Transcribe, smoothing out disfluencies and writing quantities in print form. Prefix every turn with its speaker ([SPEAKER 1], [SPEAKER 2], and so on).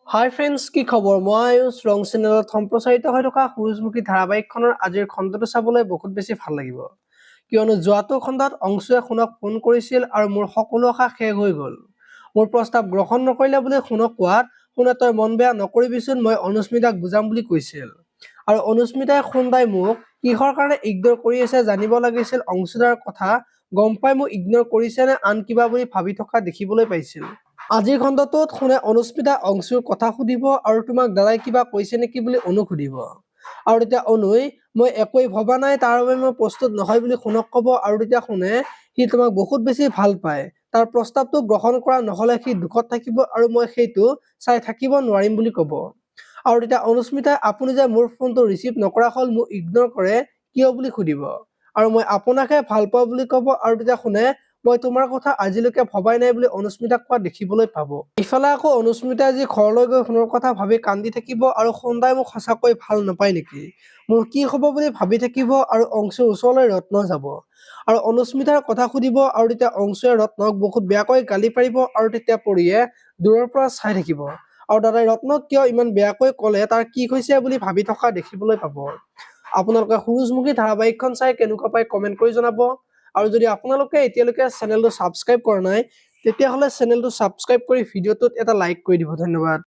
[SPEAKER 1] হাই friends, কি খবৰ? মই আয়ুষ ৰং চেনেলত সম্প্ৰচাৰিত হৈ থকা সূৰুযমুখী ধাৰাবাহিকখনৰ আজিৰ খণ্ডটো চাবলৈ বহুত বেছি ভাল লাগিব, কিয়নো যোৱাটো খণ্ডত অংশুৱে সোণক ফোন কৰিছিল আৰু মোৰ সকলো আশা শেষ হৈ গ'ল। মোৰ প্ৰস্তাৱ গ্ৰহণ নকৰিলে বুলি সোণক কোৱাত সোণে তই মন বেয়া নকৰিবিচোন, মই অনুস্মিতাক বুজাম বুলি কৈছিল। আৰু অনুস্মিতাই সোণদাই মোক কিহৰ কাৰণে ইগন'ৰ কৰি আছে জানিব লাগিছিল। অংশুদাৰ কথা গম পাই মোক ইগন'ৰ কৰিছে নে আন কিবা বুলি ভাবি থকা দেখিবলৈ পাইছিল। আজিৰ খণ্ডটোত সোণে অনুস্মিতা অংশুৰ কথা সুধিব আৰু তোমাক দাদাই কিবা কৈছে নেকি বুলি অনুক সুধিব। আৰু তেতিয়া অনুই মই একোৱেই ভবা নাই, তাৰ বাবে মই প্ৰস্তুত নহয় বুলি সোণক ক'ব। আৰু তেতিয়া সোণে সি তোমাক বহুত বেছি ভাল পায়, তাৰ প্ৰস্তাৱটো গ্ৰহণ কৰা নহ'লে সি দুখত থাকিব আৰু মই সেইটো চাই থাকিব নোৱাৰিম বুলি ক'ব। আৰু তেতিয়া অনুস্মিতাই আপুনি যে মোৰ ফোনটো ৰিচিভ নকৰা হ'ল, মোক ইগন'ৰ কৰে কিয় বুলি সুধিব। আৰু মই আপোনাকহে ভাল পাওঁ বুলি ক'ব। আৰু তেতিয়া সোণে মই তোমাৰ কথা আজিলৈকে ভবাই নাই বুলি অনুস্মিতাক কোৱা দেখিবলৈ পাব। ইফালে আকৌ অনুস্মিতাই আজি ঘৰলৈ গৈ সোণৰ কথা ভাবি কান্দি থাকিব আৰু সোণদাই মোক সঁচাকৈ ভাল নাপায় নেকি, মোৰ কি হ'ব বুলি ভাবি থাকিব। আৰু অংশুৰ ওচৰলৈ ৰত্ন যাব আৰু অনুস্মিতাৰ কথা সুধিব। আৰু তেতিয়া অংশুৱে ৰত্নক বহুত বেয়াকৈ গালি পাৰিব আৰু তেতিয়া পৰিয়ে দূৰৰ পৰা চাই থাকিব। আৰু দাদাই ৰত্নক কিয় ইমান বেয়াকৈ ক'লে, তাৰ কি হৈছে বুলি ভাবি থকা দেখিবলৈ পাব। আপোনালোকে সূৰুযমুখী ধাৰাবাহিকখন চাই কেনেকুৱা পায় কমেণ্ট কৰি জনাব। আৰু যদি আপোনালোকে এতিয়ালৈকে চেনেলটো ছাবস্ক্ৰাইব কৰা নাই, তেতিয়াহ'লে চেনেলটো ছাবস্ক্ৰাইব কৰি ভিডিঅ'টোত এটা লাইক কৰি দিব। ধন্যবাদ।